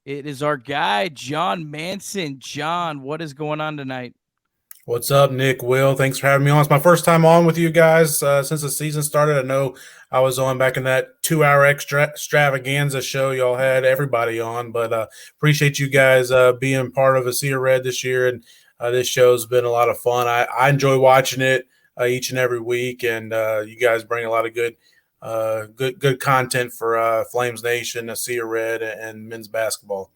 It is our guy, John Manson. John, what is going on tonight? What's up, Nick? Will, thanks for having me on. It's my first time on with you guys since the season started. I know I was on back in that 2 hour extravaganza show y'all had everybody on, but appreciate you guys being part of ASEA Red this year. And this show's been a lot of fun. I enjoy watching it each and every week, and you guys bring a lot of good content for Flames Nation, ASEA Red, and men's basketball.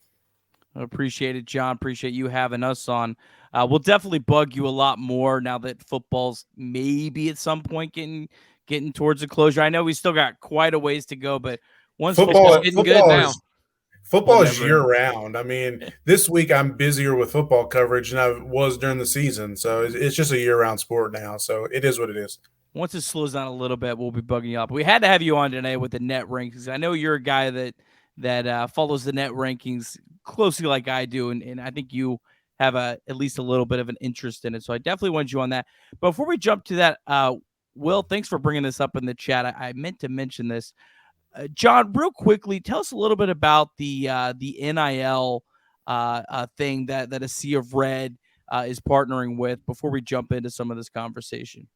Appreciate it, John. Appreciate you having us on. We'll definitely bug you a lot more now that football's maybe at some point getting towards a closure. I know we still got quite a ways to go, but once It's just Football, football, getting good football now. is we'll Football is never. year round. I mean, this week I'm busier with football coverage than I was during the season. So it's just a year round sport now. So it is what it is. Once it slows down a little bit, we'll be bugging you up. We had to have you on today with the net rankings. I know you're a guy that follows the net rankings closely, like I do, and I think you have at least a little bit of an interest in it. So I definitely want you on that. But before we jump to that, Will, thanks for bringing this up in the chat. I meant to mention this, John, real quickly. Tell us a little bit about the NIL thing that A Sea of Red is partnering with before we jump into some of this conversation.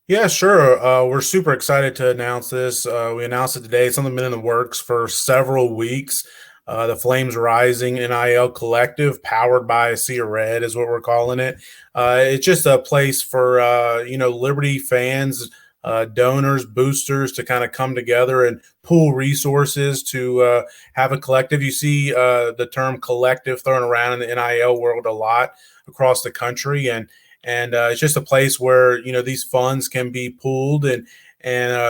Yeah, sure. We're super excited to announce this. We announced it today. It's something been in the works for several weeks. The Flames Rising NIL Collective, powered by ASEA Red, is what we're calling it. It's just a place for Liberty fans, donors, boosters to kind of come together and pool resources to have a collective. You see the term collective thrown around in the NIL world a lot across the country, and it's just a place where these funds can be pooled and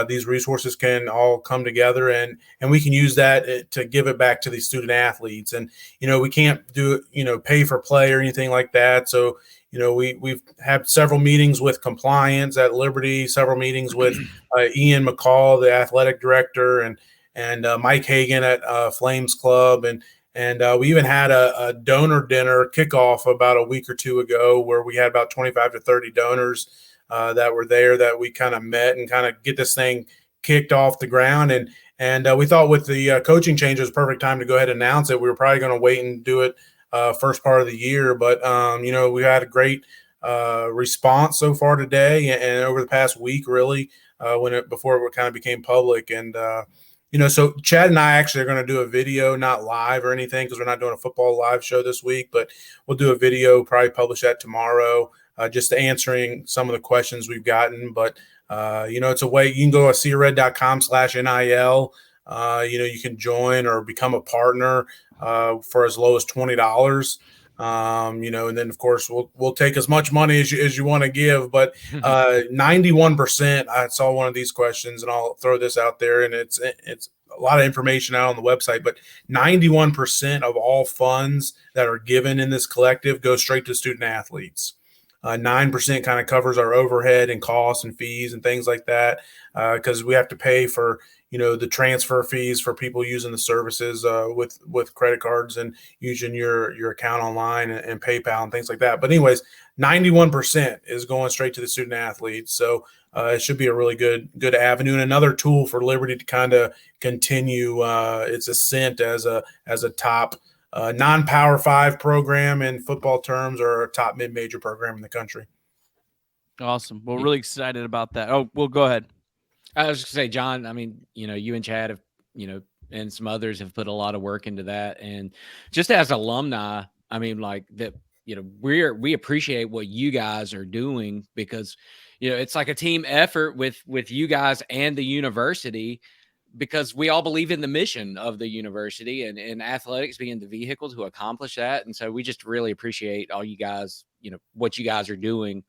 these resources can all come together and we can use that to give it back to these student athletes. And we can't do pay for play or anything like that. So we've had several meetings with compliance at Liberty, several meetings with Ian McCall, the athletic director, and Mike Hagan at Flames Club, and we even had a donor dinner kickoff about a week or two ago where we had about 25 to 30 donors that were there that we kind of met and kind of get this thing kicked off the ground. And we thought with the coaching change, it was perfect time to go ahead and announce it. We were probably going to wait and do it first part of the year. But, we had a great response so far today and over the past week, really, before it kind of became public. And, so Chad and I actually are going to do a video, not live or anything, because we're not doing a football live show this week, but we'll do a video, probably publish that tomorrow, just answering some of the questions we've gotten. But, it's a way you can go to ASEARed.com/NIL. You can join or become a partner for as low as $20. And then of course we'll take as much money as you want to give, but 91%. I saw one of these questions, and I'll throw this out there, and it's a lot of information out on the website, but 91% of all funds that are given in this collective go straight to student athletes. 9% kind of covers our overhead and costs and fees and things like that, because we have to pay for the transfer fees for people using the services with credit cards and using your account online and PayPal and things like that. But anyways, 91% is going straight to the student athletes. So it should be a really good avenue and another tool for Liberty to kind of continue its ascent as a top non-Power 5 program in football terms, or a top mid-major program in the country. Awesome. Well, really excited about that. Oh, well, go ahead. I was just going to say, John, I mean, you and Chad have, and some others have put a lot of work into that. And just as alumni, I mean, like that, we appreciate what you guys are doing, because, it's like a team effort with you guys and the university, because we all believe in the mission of the university and athletics being the vehicle to accomplish that. And so we just really appreciate all you guys, what you guys are doing,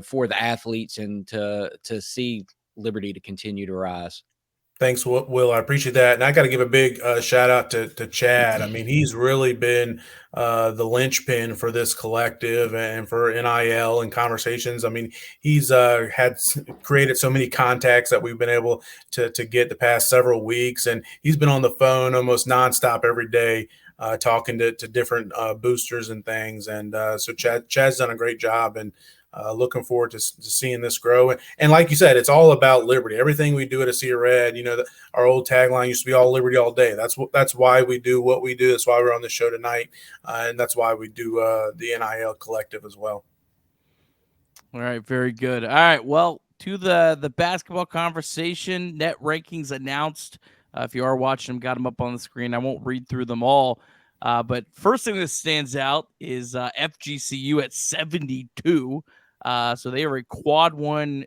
for the athletes and to see Liberty to continue to rise. Thanks, Will. I appreciate that. And I got to give a big shout out to Chad. I mean, he's really been the linchpin for this collective and for NIL and conversations. I mean, he's had created so many contacts that we've been able to get the past several weeks. And he's been on the phone almost nonstop every day, talking to different boosters and things. And so Chad's done a great job. And looking forward to seeing this grow. And like you said, it's all about Liberty. Everything we do at ASEA Red, our old tagline used to be all Liberty all day. That's why we do what we do. That's why we're on the show tonight. And that's why we do the NIL Collective as well. All right. Very good. All right. Well, to the basketball conversation, net rankings announced. If you are watching them, got them up on the screen. I won't read through them all. But first thing that stands out is FGCU at 72. So they are a quad one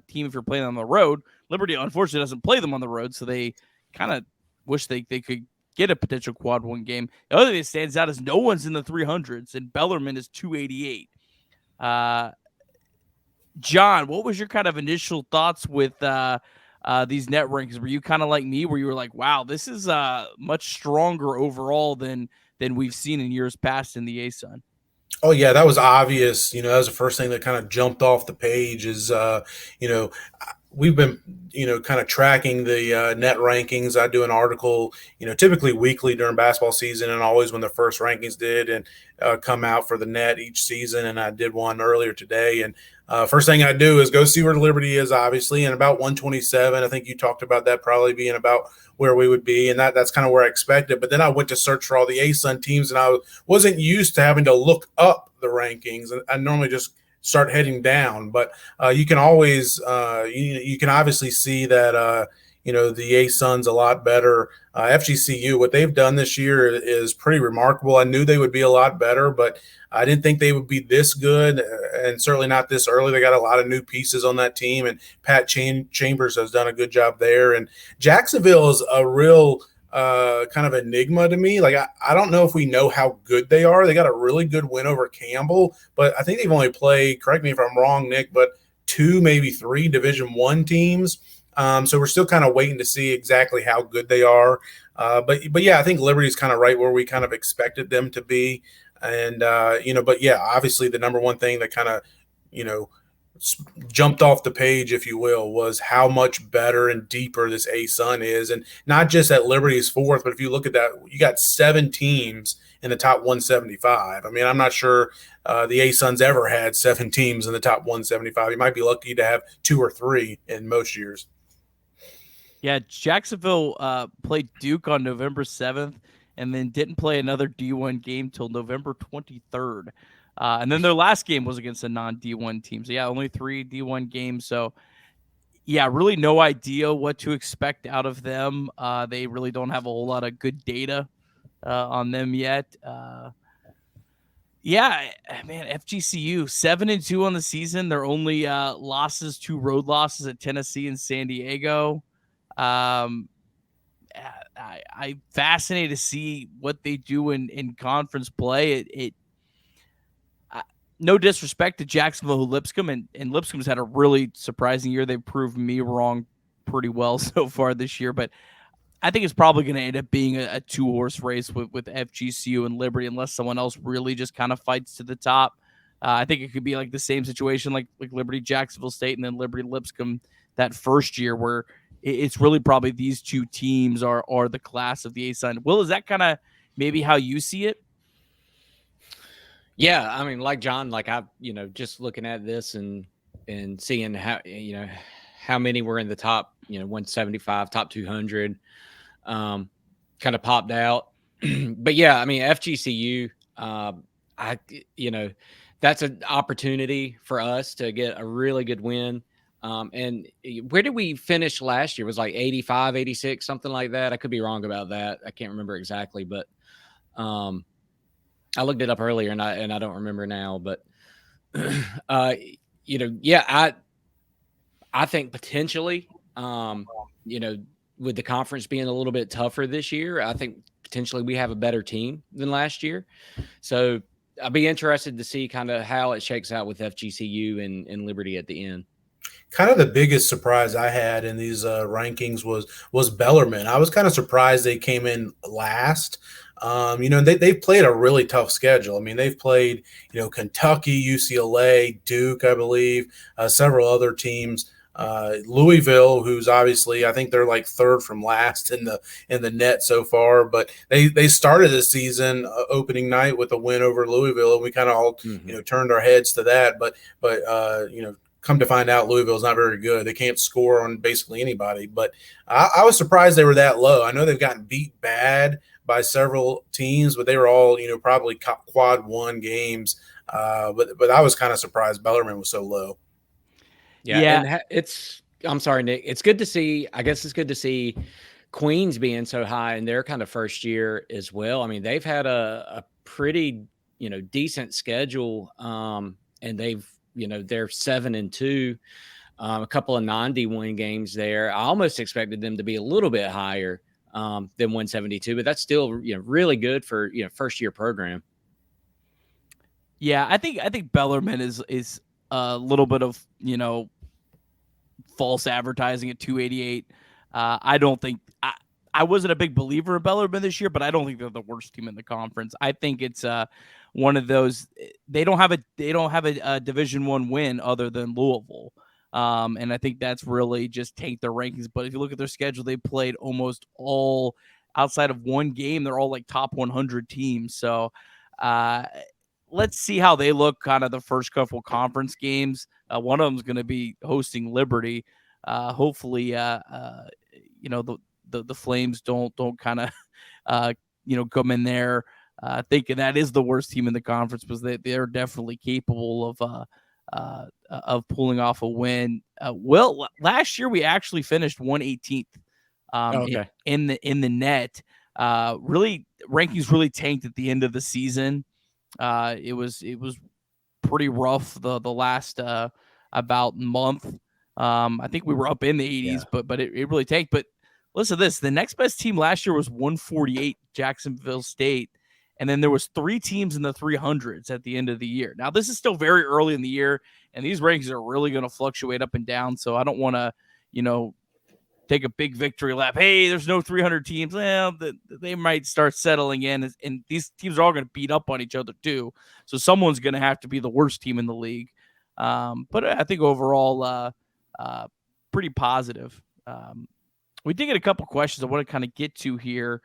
team if you're playing on the road. Liberty, unfortunately, doesn't play them on the road, so they kind of wish they could get a potential quad one game. The other thing that stands out is no one's in the 300s, and Bellarmine is 288. John, what was your kind of initial thoughts with these net rankings? Were you kind of like me, where you were like, wow, this is much stronger overall than we've seen in years past in the ASUN? Oh yeah, that was obvious. That was the first thing that kind of jumped off the page is, we've been, kind of tracking the net rankings. I do an article, typically weekly during basketball season and always when the first rankings did and come out for the net each season. And I did one earlier today. And first thing I do is go see where Liberty is, obviously, and about 127. I think you talked about that probably being about where we would be, and that's kind of where I expected. But then I went to search for all the ASUN teams, and I wasn't used to having to look up the rankings. I normally just start heading down, but you can always you can obviously see that the ASUN's a lot better. FGCU, what they've done this year is pretty remarkable. I knew they would be a lot better, but I didn't think they would be this good, and certainly not this early. They got a lot of new pieces on that team, and Pat Chambers has done a good job there. And Jacksonville is a real kind of enigma to me. Like, I don't know if we know how good they are. They got a really good win over Campbell, but I think they've only played, correct me if I'm wrong, Nick, but 2, maybe 3 Division I teams. So we're still kind of waiting to see exactly how good they are. But yeah, I think Liberty's kind of right where we kind of expected them to be. And, but yeah, obviously the number one thing that kind of, jumped off the page, if you will, was how much better and deeper this ASUN is. And not just that Liberty's 4th, but if you look at that, you got 7 teams in the top 175. I mean, I'm not sure the ASUN's ever had 7 teams in the top 175. You might be lucky to have 2 or 3 in most years. Yeah, Jacksonville played Duke on November 7th and then didn't play another D1 game till November 23rd. And then their last game was against a non-D1 team. So, yeah, only 3 D1 games. So, yeah, really no idea what to expect out of them. They really don't have a whole lot of good data on them yet. Yeah, man, FGCU 7-2 on the season. Their only losses, 2 road losses at Tennessee and San Diego. I'm fascinated to see what they do in conference play. No disrespect to Jacksonville, Lipscomb, and Lipscomb's had a really surprising year. They've proved me wrong pretty well so far this year, but I think it's probably going to end up being a 2-horse race with FGCU and Liberty unless someone else really just kind of fights to the top. I think it could be like the same situation like Liberty Jacksonville State and then Liberty Lipscomb that first year where it's really probably these 2 teams are the class of the ASUN. Will, is that kind of maybe how you see it? Yeah, I mean, like John, like I, just looking at this and seeing how, how many were in the top, 175, top 200, kind of popped out. But yeah, I mean, FGCU, that's an opportunity for us to get a really good win. And where did we finish last year? It was like 85, 86, something like that. I could be wrong about that. I can't remember exactly, but I looked it up earlier and I don't remember now, but yeah, I think potentially, with the conference being a little bit tougher this year, I think potentially we have a better team than last year. So I'll be interested to see kind of how it shakes out with FGCU and Liberty at the end. Kind of the biggest surprise I had in these rankings was Bellarmine. I was kind of surprised they came in last. They've played a really tough schedule. I mean, they've played, Kentucky, UCLA, Duke, I believe, several other teams. Louisville, who's obviously, I think they're like third from last in the net so far, but they started the season opening night with a win over Louisville, and we kind of all turned our heads to that. But come to find out, Louisville's not very good. They can't score on basically anybody. But I was surprised they were that low. I know they've gotten beat bad by several teams, but they were all probably quad one games. But I was kind of surprised Bellarmine was so low. Yeah. And I'm sorry, Nick. It's good to see. I guess it's good to see Queens being so high in their kind of first year as well. I mean, they've had a pretty decent schedule, and they've they're 7-2, a couple of 90-win games there. I almost expected them to be a little bit higher than 172, but that's still really good for first year program. Yeah, I think Bellarmine is a little bit of false advertising at 288. I don't think I wasn't a big believer in Bellarmine this year, but I don't think they're the worst team in the conference. I think it's one of those. They don't have a Division I win other than Louisville, and I think that's really just tanked their rankings. But if you look at their schedule, they played almost all outside of one game. They're all like top 100 teams. So let's see how they look kind of the first couple conference games. One of them is going to be hosting Liberty. Hopefully, the Flames don't kind of, come in there thinking that is the worst team in the conference, because they're definitely capable of pulling off a win. Last year we actually finished 118th in the net. Really, rankings really tanked at the end of the season. It was pretty rough the last about month. I think we were up in the 80s, but it really tanked. But listen to this: the next best team last year was 148, Jacksonville State, and then there was 3 teams in the 300s at the end of the year. Now this is still very early in the year, and these rankings are really going to fluctuate up and down. So I don't want to, take a big victory lap. Hey, there's no 300 teams. Well, they might start settling in, and these teams are all going to beat up on each other too. So someone's going to have to be the worst team in the league. But I think overall, pretty positive. We did get a couple questions I want to kind of get to here.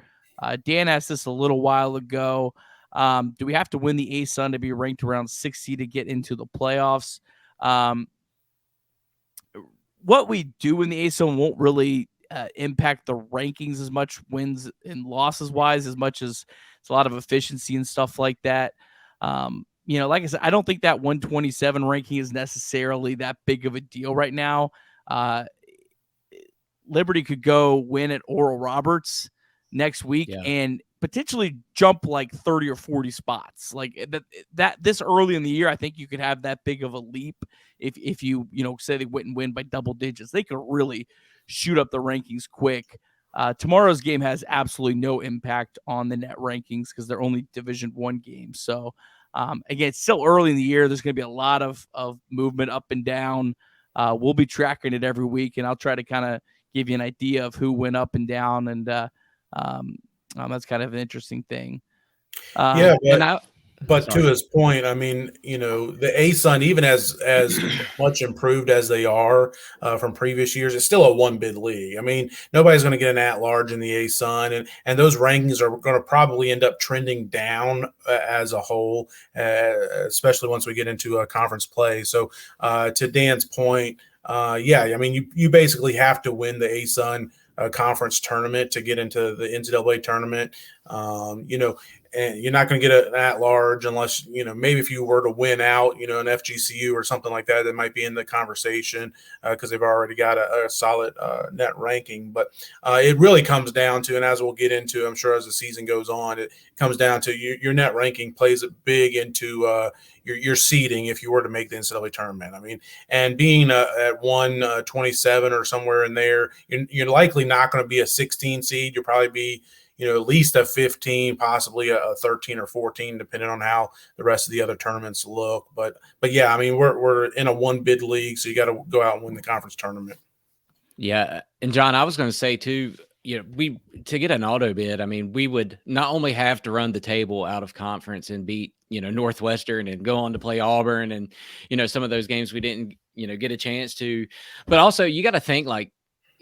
Dan asked this a little while ago. Do we have to win the ASUN to be ranked around 60 to get into the playoffs? What we do in the ASUN won't really impact the rankings as much, wins and losses wise, as much as it's a lot of efficiency and stuff like that. Like I said, I don't think that 127 ranking is necessarily that big of a deal right now. Liberty could go win at Oral Roberts next week and potentially jump like 30 or 40 spots. Like that this early in the year, I think you could have that big of a leap if you say they wouldn't win by double digits. They could really shoot up the rankings quick. Tomorrow's game has absolutely no impact on the net rankings because they're only Division I games. So again, it's still early in the year. There's going to be a lot of movement up and down. We'll be tracking it every week, and I'll try to kind of give you an idea of who went up and down, and that's kind of an interesting thing. But to his point, I mean, the ASUN, even as much improved as they are from previous years, it's still a one bid league. I mean, nobody's going to get an at-large in the ASUN, and those rankings are going to probably end up trending down as a whole, especially once we get into conference play. So to Dan's point, I mean, you basically have to win the ASUN conference tournament to get into the NCAA tournament. And you're not going to get an at-large unless, maybe if you were to win out, an FGCU or something like that might be in the conversation because they've already got a solid net ranking. But it really comes down to, and as we'll get into, I'm sure as the season goes on, it comes down to your net ranking plays big into your seeding if you were to make the NCAA tournament. I mean, and being at 127 or somewhere in there, you're likely not going to be a 16 seed. You'll probably be at least a 15, possibly a 13 or 14, depending on how the rest of the other tournaments look. But yeah, I mean, we're in a one bid league, so you got to go out and win the conference tournament. Yeah. And John, I was going to say too, we to get an auto bid, I mean, we would not only have to run the table out of conference and beat, Northwestern and go on to play Auburn and, some of those games we didn't, get a chance to, but also you got to think like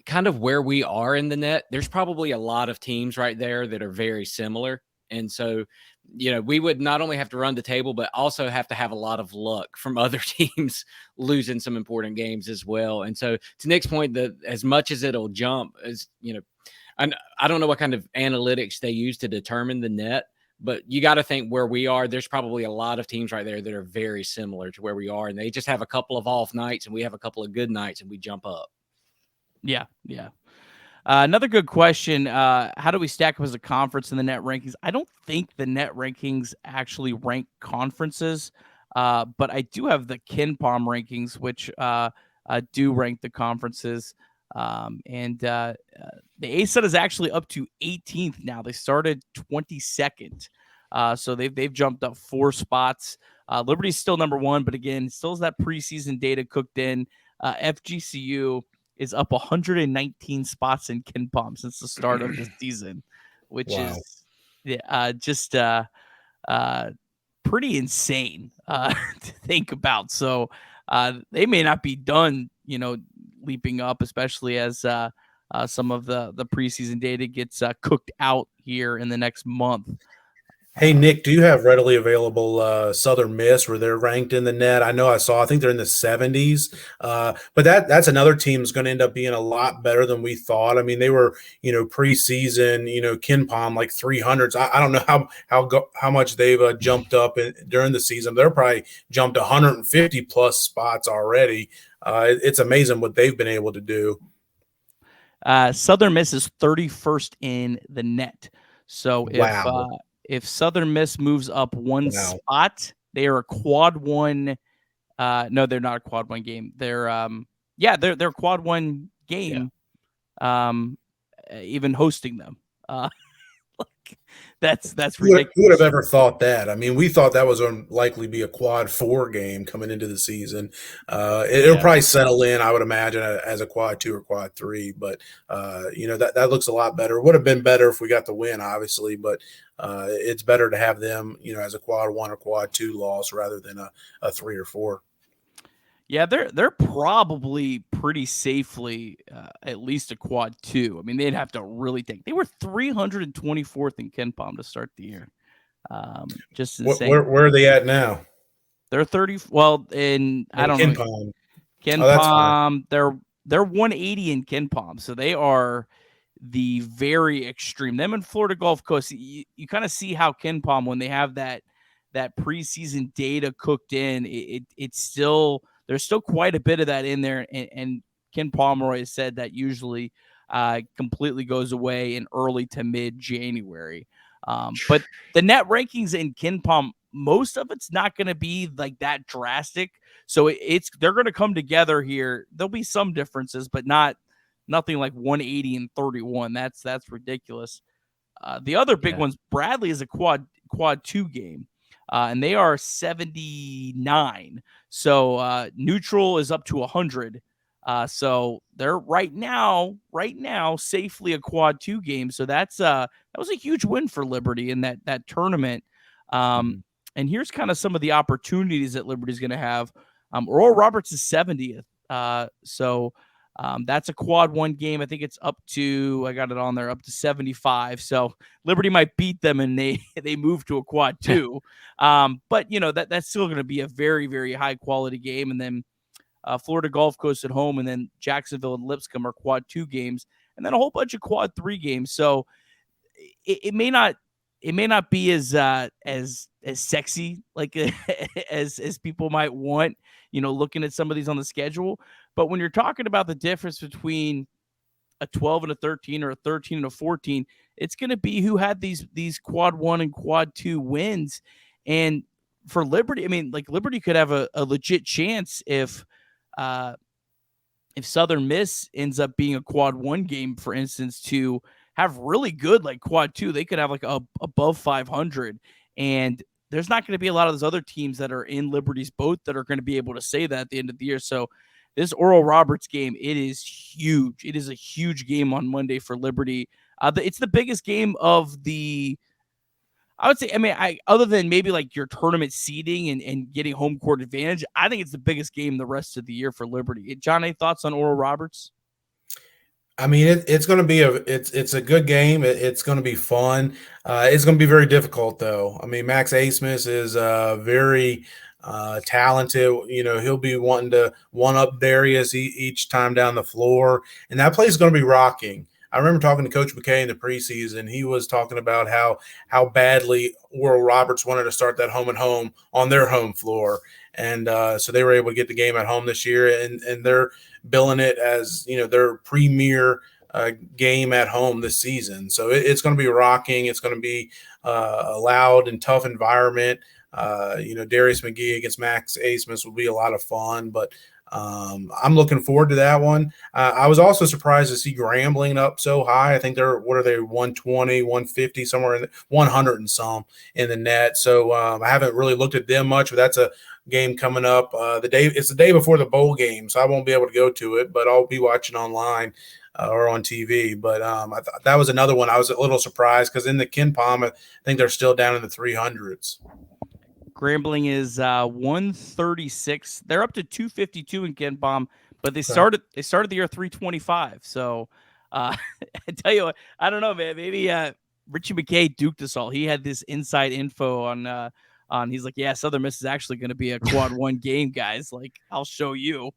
kind of where we are in the net. There's probably a lot of teams right there that are very similar. And so, we would not only have to run the table, but also have to have a lot of luck from other teams losing some important games as well. And so to Nick's point, that as much as it'll jump, as I don't know what kind of analytics they use to determine the net, but you got to think where we are. There's probably a lot of teams right there that are very similar to where we are, and they just have a couple of off nights, and we have a couple of good nights, and we jump up. Yeah. Another good question. How do we stack up as a conference in the net rankings? I don't think the net rankings actually rank conferences, but I do have the KenPom rankings, which do rank the conferences. And the ASUN is actually up to 18th now. They started 22nd. So they've jumped up 4 spots. Liberty's still number 1, but again, still has that preseason data cooked in. FGCU is up 119 spots in KenPom since the start of the season, which is just pretty insane to think about. So they may not be done, leaping up, especially as some of the preseason data gets cooked out here in the next month. Hey, Nick, do you have readily available Southern Miss where they're ranked in the net? I think they're in the 70s, but that's another team that's going to end up being a lot better than we thought. I mean, they were, preseason, KenPom like 300s. I don't know how much they've jumped up during the season. They're probably jumped 150 plus spots already. It's amazing what they've been able to do. Southern Miss is 31st in the net. So if Southern Miss moves up one spot, they are a quad 1. No, they're not a quad 1 game. They're they're a quad 1 game. Yeah. Even hosting them. That's ridiculous. Who would have ever thought that? I mean, we thought that was going to likely be a quad 4 game coming into the season. It'll probably settle in, I would imagine, as a quad 2 or quad 3. But that looks a lot better. It would have been better if we got the win, obviously, but it's better to have them, as a quad 1 or quad 2 loss rather than a 3 or 4. Yeah, they're probably pretty safely at least a quad 2. I mean, they'd have to really think. They were 324th in KenPom to start the year. Just insane. Where are they at now? They're 30. Well, I don't know. KenPom, they're 180 in KenPom, so they are the very extreme. Them and Florida Gulf Coast. You kind of see how KenPom, when they have that preseason data cooked in, it's still. There's still quite a bit of that in there, and Ken Pomeroy has said that usually completely goes away in early to mid-January. But the net rankings in KenPom, most of it's not going to be like that drastic. So they're going to come together here. There'll be some differences, but nothing like 180 and 31. That's ridiculous. The other big ones, Bradley is a quad 2 game. And they are 79. So neutral is up to 100. So they're right now safely a quad 2 game. So that was a huge win for Liberty in that tournament. And here's kind of some of the opportunities that Liberty's going to have. Oral Roberts is 70th. So that's a quad 1 game. I think it's up to, I got it on there, up to 75. So Liberty might beat them and they move to a quad 2. But that's still going to be a very, very high quality game. And then Florida Gulf Coast at home, and then Jacksonville and Lipscomb are quad 2 games, and then a whole bunch of quad 3 games. So it may not be as sexy like as people might want, looking at some of these on the schedule. But when you're talking about the difference between a 12 and a 13 or a 13 and a 14, it's going to be who had these quad 1 and quad 2 wins. And for Liberty, I mean, like Liberty could have a legit chance if Southern Miss ends up being a quad 1 game, for instance, to have really good like quad 2. They could have like above 500, and there's not going to be a lot of those other teams that are in Liberty's boat that are going to be able to say that at the end of the year. So this Oral Roberts game, it is huge. It is a huge game on Monday for Liberty. It's the biggest game of the, I would say, I mean, other than maybe like your tournament seeding and getting home court advantage, I think it's the biggest game the rest of the year for Liberty. John, any thoughts on Oral Roberts? I mean, it's going to be it's a good game. It's going to be fun. It's going to be very difficult, though. I mean, Max Abmas is very talented. You know, he'll be wanting to one up Darius each time down the floor, and that play is going to be rocking. I remember talking to Coach McKay in the preseason. He was talking about how badly Oral Roberts wanted to start that home and home on their home floor, and so they were able to get the game at home this year, and they're billing it as, you know, their premier game at home this season. So it's going to be rocking. It's going to be a loud and tough environment. You know, Darius McGee against Max Abmas will be a lot of fun, but I'm looking forward to that one. I was also surprised to see Grambling up so high. I think they're, what are they, 120, 150, somewhere in the 100 and some in the net. So I haven't really looked at them much, but that's a game coming up. It's the day before the bowl game, so I won't be able to go to it, but I'll be watching online or on TV. But that was another one I was a little surprised, because in the KenPom, I think they're still down in the 300s. Grambling is 136. They're up to 252 in KenPom, but they started the year 325. So I tell you what, I don't know, man. Maybe Richie McKay duked us all. He had this inside info on. He's like, yeah, Southern Miss is actually going to be a quad one game, guys. Like, I'll show you.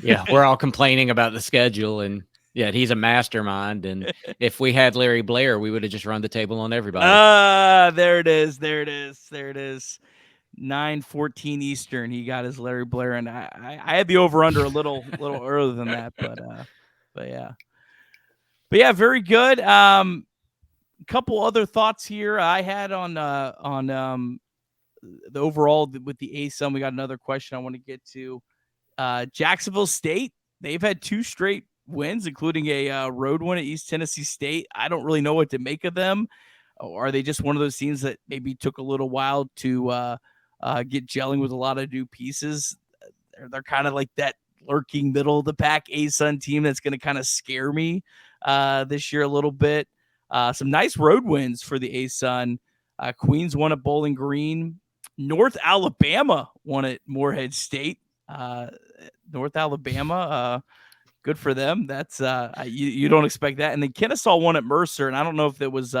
Yeah, we're all complaining about the schedule, and yeah, he's a mastermind. And if we had Larry Blair, we would have just run the table on everybody. There it is. 9:14 Eastern. He got his Larry Blair, and I had the over under a little earlier than that, but yeah, very good. Couple other thoughts here I had on the overall with the ASUN. We got another question I want to get to. Jacksonville State, they've had 2 straight wins, including a road win at East Tennessee State. I don't really know what to make of them. Or are they just one of those teams that maybe took a little while to get gelling with a lot of new pieces? They're kind of like that lurking middle of the pack ASUN team that's going to kind of scare me this year a little bit. Some nice road wins for the ASUN. Queens won at Bowling Green. North Alabama won at Morehead State. North Alabama, good for them. That's you don't expect that. And then Kennesaw won at Mercer, and I don't know if it was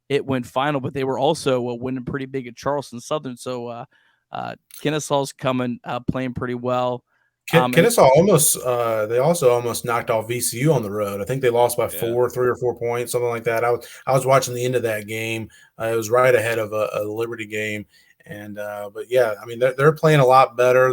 it went final, but they were also winning pretty big at Charleston Southern. So Kennesaw's coming, playing pretty well. Kennesaw they also almost knocked off VCU on the road. I think they lost by 3 or 4 points, something like that. I was watching the end of that game. It was right ahead of a Liberty game. And but yeah, I mean, they're playing a lot better.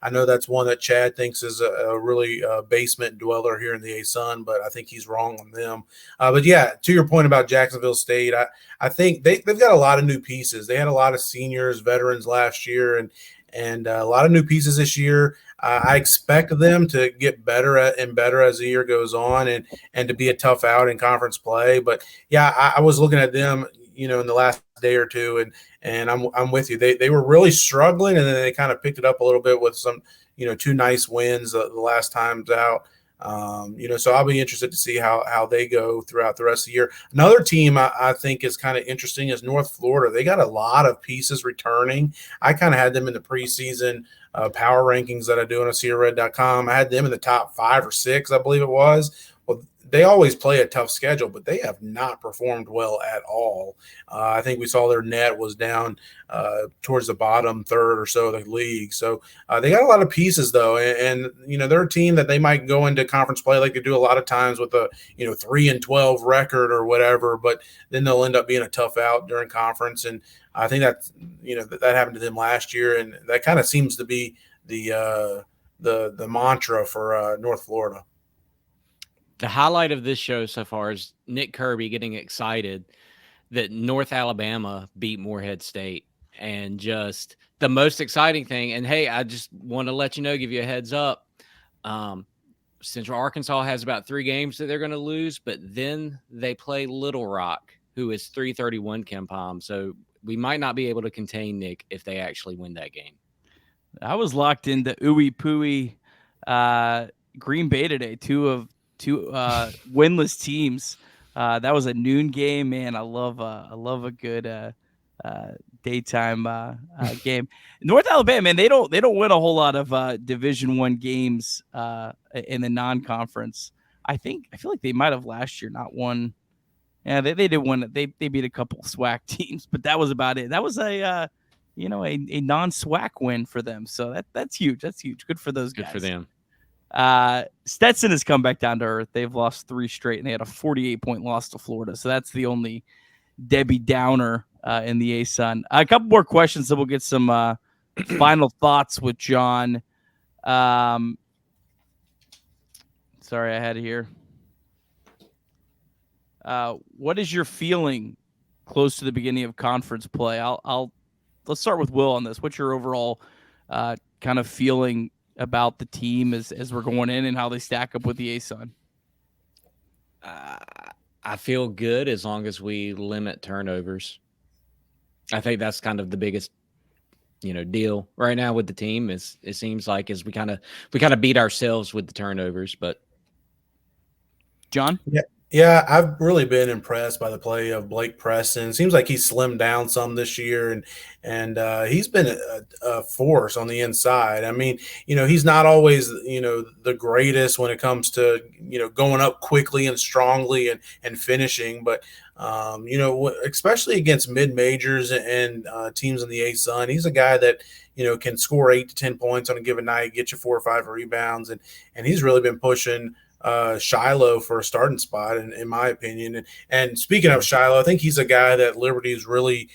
I know that's one that Chad thinks is a really basement dweller here in the ASUN, but I think he's wrong on them. But yeah, to your point about Jacksonville State, I think they've got a lot of new pieces. They had a lot of seniors, veterans last year, and a lot of new pieces this year. I expect them to get better and better as the year goes on, and to be a tough out in conference play. But yeah, I was looking at them, you know, in the last day or two, and I'm with you. They were really struggling, and then they kind of picked it up a little bit with some, you know, 2 nice wins the last times out. You know, so I'll be interested to see how they go throughout the rest of the year. Another team I think is kind of interesting is North Florida. They got a lot of pieces returning. I kind of had them in the preseason power rankings that I do on SierraRed.com. I had them in the top 5 or 6, I believe it was. Well, they always play a tough schedule, but they have not performed well at all. I think we saw their net was down towards the bottom third or so of the league. So they got a lot of pieces, though, and you know, they're a team that they might go into conference play like they do a lot of times with a 3-12 record or whatever, but then they'll end up being a tough out during conference. And I think that that happened to them last year, and that kind of seems to be the mantra for North Florida. The highlight of this show so far is Nick Kirby getting excited that North Alabama beat Morehead State, and just the most exciting thing. And hey, I just want to let you know, give you a heads up. Central Arkansas has about 3 games that they're going to lose, but then they play Little Rock, who is 331 KenPom. So we might not be able to contain Nick if they actually win that game. I was locked into Ooey Pooey Green Bay today, two winless teams. That was a noon game, man. I love a good daytime game. North Alabama, man, they don't win a whole lot of Division I games in the non-conference. I feel like they might have last year not won. Yeah, they did win. They beat a couple SWAC teams, but that was about it. That was a non-SWAC win for them. So that's huge. That's huge. Good for those guys. Good for them. Stetson has come back down to earth. They've lost 3 straight, and they had a 48-point loss to Florida. So that's the only Debbie Downer in the ASUN. A couple more questions, then we'll get some final thoughts with John. Sorry, I had it here. What is your feeling close to the beginning of conference play? Let's start with Will on this. What's your overall kind of feeling about the team as we're going in and how they stack up with the ASUN? I feel good as long as we limit turnovers. I think that's kind of the biggest, deal right now with the team. Is it seems like we kind of beat ourselves with the turnovers. But John, Yeah, I've really been impressed by the play of Blake Preston. Seems like he's slimmed down some this year, and he's been a force on the inside. I mean, he's not always, the greatest when it comes to, going up quickly and strongly and finishing. But, especially against mid-majors and teams in the ASUN, he's a guy that, can score 8 to 10 points on a given night, get you 4 or 5 rebounds. And he's really been pushing Shiloh for a starting spot, in my opinion. And speaking of Shiloh, I think he's a guy that Liberty's really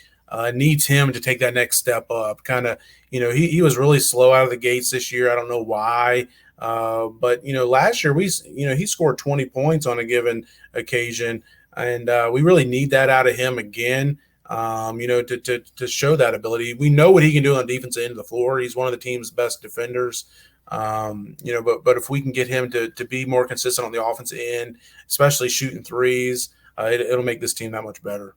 needs him to take that next step up. Kind of, he was really slow out of the gates this year. I don't know why. But, last year he scored 20 points on a given occasion. And we really need that out of him again, to show that ability. We know what he can do on the defensive end of the floor. He's one of the team's best defenders. But if we can get him to be more consistent on the offensive end, especially shooting threes, it'll make this team that much better.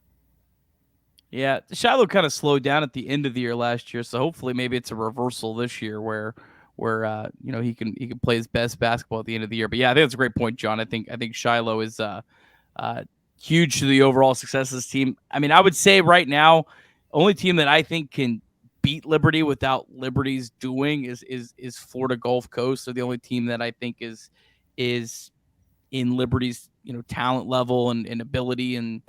Yeah, Shiloh kind of slowed down at the end of the year last year, so hopefully maybe it's a reversal this year where he can play his best basketball at the end of the year. But yeah, I think that's a great point, John. I think Shiloh is huge to the overall success of this team. I mean, I would say right now, only team that I think can beat Liberty without Liberty's doing is Florida Gulf Coast. They're the only team that I think is in Liberty's talent level and ability and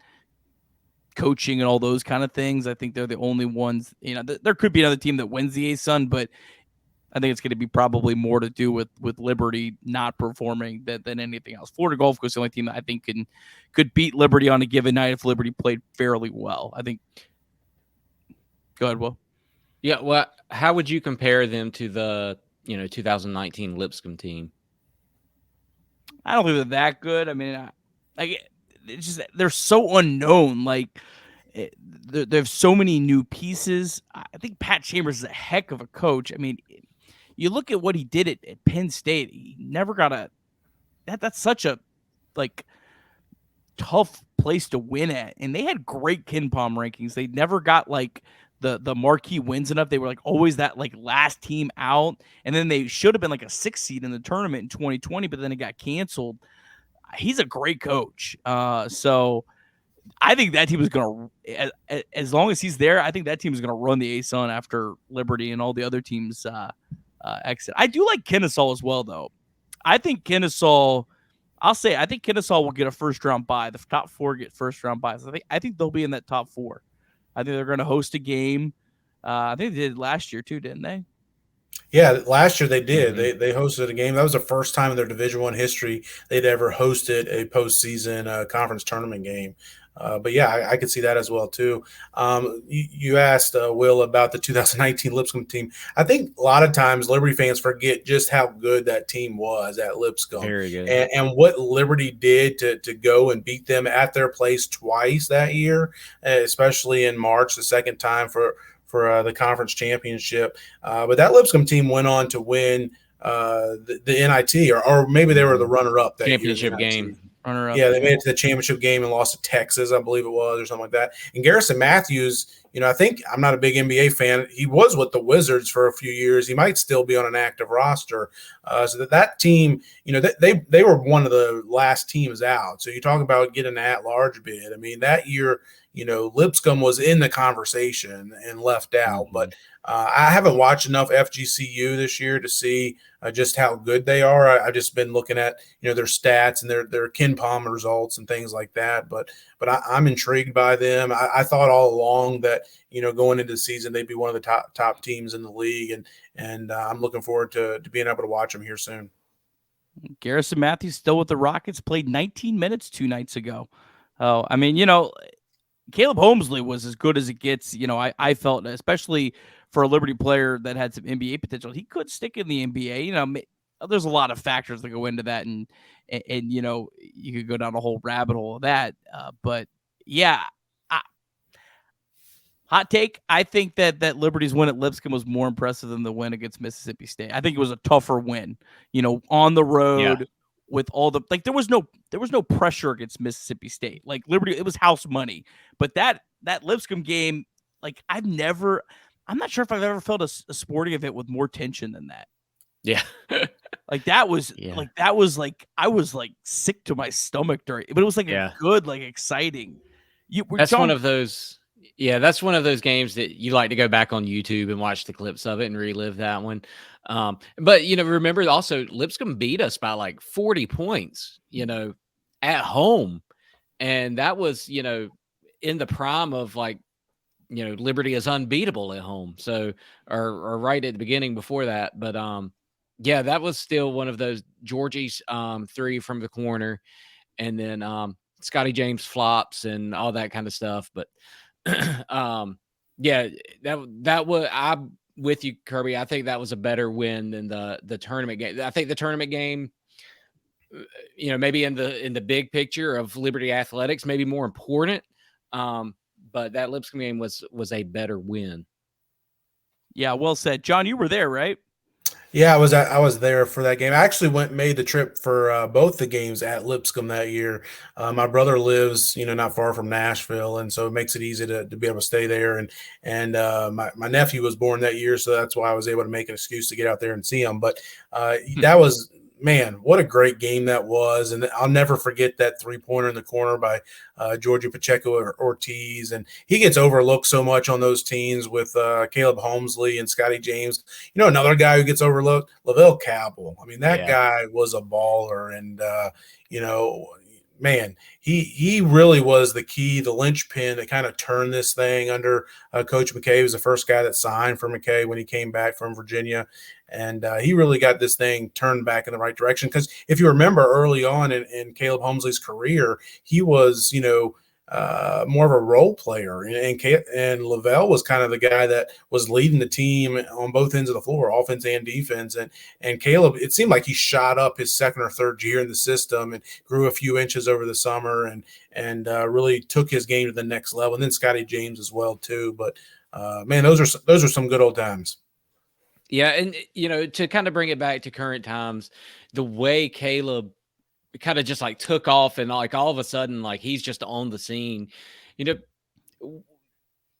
coaching and all those kind of things. I think they're the only ones. There could be another team that wins the ASUN, but I think it's going to be probably more to do with Liberty not performing than anything else. Florida Gulf Coast is the only team that I think could beat Liberty on a given night if Liberty played fairly well. I think. Go ahead, Will. Yeah, well, how would you compare them to the 2019 Lipscomb team? I don't think they're that good. I mean, it's just they're so unknown. Like there's so many new pieces. I think Pat Chambers is a heck of a coach. I mean, you look at what he did at Penn State. He never got that's such a tough place to win at, and they had great KenPom rankings. They never got the marquee wins enough. They were always that last team out, and then they should have been a 6th seed in the tournament in 2020, but then it got canceled. He's a great coach. So I think that team is going to, as long as he's there, I think that team is going to run the ASUN after Liberty and all the other teams exit. I do like Kennesaw as well, though. I think Kennesaw will get a first-round bye. The top 4 get first-round byes. I think they'll be in that top 4. I think they're going to host a game. I think they did last year too, didn't they? Yeah, last year they did. Mm-hmm. They hosted a game. That was the first time in their Division I history they'd ever hosted a postseason conference tournament game. But yeah, I could see that as well too. You asked Will about the 2019 Lipscomb team. I think a lot of times Liberty fans forget just how good that team was at Lipscomb. Very good. And what Liberty did to go and beat them at their place twice that year, especially in March, the second time for the conference championship. But that Lipscomb team went on to win the NIT, or maybe they were the runner-up that championship year, game. runner up. Yeah, they made it to the championship game and lost to Texas, I believe it was, or something like that. And Garrison Matthews, I think I'm not a big NBA fan. He was with the Wizards for a few years. He might still be on an active roster. So that team, they were one of the last teams out. So you talk about getting an at-large bid. I mean, that year, Lipscomb was in the conversation and left out. Mm-hmm. But I haven't watched enough FGCU this year to see just how good they are. I've just been looking at their stats and their Ken Palm results and things like that. But I'm intrigued by them. I thought all along that going into the season they'd be one of the top teams in the league, and I'm looking forward to being able to watch them here soon. Garrison Matthews still with the Rockets, played 19 minutes 2 nights ago. Oh, I mean, Caleb Holmesley was as good as it gets. I felt, especially for a Liberty player that had some NBA potential, he could stick in the NBA. There's a lot of factors that go into that, and you could go down a whole rabbit hole of that. But yeah, hot take. I think that Liberty's win at Lipscomb was more impressive than the win against Mississippi State. I think it was a tougher win, on the road. Yeah. With all the there was no pressure against Mississippi State. Like Liberty, it was house money. But that Lipscomb game, I'm not sure if I've ever felt a sporting event with more tension than that. Yeah. that was I was sick to my stomach during, but it was a good, exciting. That's one of those. Yeah, that's one of those games that you like to go back on YouTube and watch the clips of it and relive that one. But remember also Lipscomb beat us by 40 points, at home. And that was, in the prime of Liberty is unbeatable at home. So, or right at the beginning before that. But, yeah, that was still one of those Georgie's, 3 from the corner, and then, Scotty James flops and all that kind of stuff. But, yeah, that was, I'm with you, Kirby. I think that was a better win than the tournament game. I think the tournament game, maybe in the big picture of Liberty athletics, maybe more important. But that Lipscomb game was a better win. Yeah, well said, John. You were there, right? Yeah, I was there for that game. I actually made the trip for both the games at Lipscomb that year. My brother lives, not far from Nashville, and so it makes it easy to be able to stay there. And my nephew was born that year, so that's why I was able to make an excuse to get out there and see him. But that was, man, what a great game that was. And I'll never forget that 3-pointer in the corner by Georgie Pacheco Ortiz. And he gets overlooked so much on those teams with Caleb Holmesley and Scotty James. Another guy who gets overlooked, Lavelle Cabell. I mean, that guy was a baller. And, man, he really was the key, the linchpin that kind of turned this thing under Coach McKay. He was the first guy that signed for McKay when he came back from Virginia. And he really got this thing turned back in the right direction. Because if you remember early on in Caleb Holmesley's career, he was, more of a role player. And Lavelle was kind of the guy that was leading the team on both ends of the floor, offense and defense. And Caleb, it seemed like he shot up his second or third year in the system and grew a few inches over the summer and really took his game to the next level. And then Scotty James as well, too. But, man, those are some good old times. Yeah, and to kind of bring it back to current times, the way Caleb kind of just took off and all of a sudden he's just on the scene.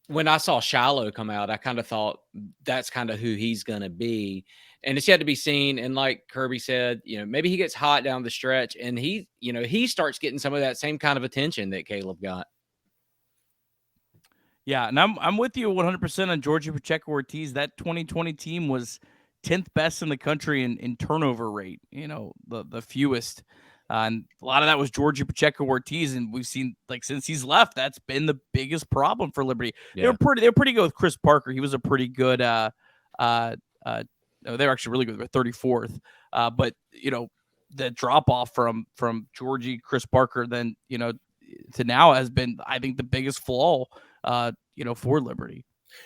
When I saw Shiloh come out, I kind of thought that's kind of who he's going to be, and it's yet to be seen. And like Kirby said, maybe he gets hot down the stretch and he starts getting some of that same kind of attention that Caleb got. Yeah, and I'm with you 100% on Georgie Pacheco Ortiz. That 2020 team was 10th best in the country in turnover rate, the fewest. And a lot of that was Georgie Pacheco Ortiz, and we've seen since he's left, that's been the biggest problem for Liberty. Yeah. They were pretty good with Chris Parker. He was a pretty good no, they were actually really good. They were 34th. But the drop off from Georgie, Chris Parker, then to now has been, I think, the biggest flaw for Liberty.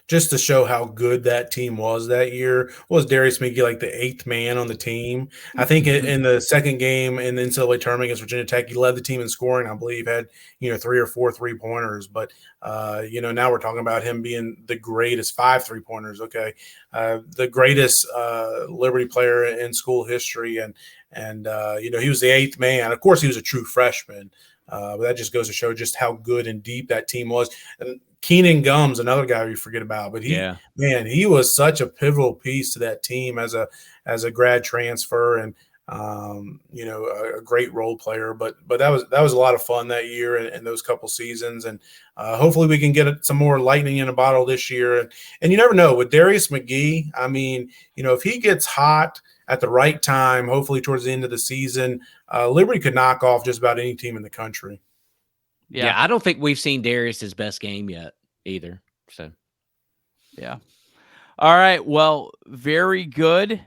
Just to show how good that team was that year, was Darius McGee the 8th man on the team? I think in the second game in the NCAA tournament against Virginia Tech, he led the team in scoring. I believe had 3 or 4 3-pointers. But now we're talking about him being the greatest 5 3-pointers. Okay, the greatest Liberty player in school history, and And he was the eighth man. Of course, he was a true freshman, but that just goes to show just how good and deep that team was. And Keenan Gums, another guy we forget about, but he was such a pivotal piece to that team as a grad transfer, and a great role player. But that was a lot of fun that year and those couple seasons, and hopefully we can get some more lightning in a bottle this year. And you never know with Darius McGee. I mean, if he gets hot at the right time, hopefully towards the end of the season, Liberty could knock off just about any team in the country. Yeah, I don't think we've seen Darius's best game yet either. So, yeah. All right. Well, very good.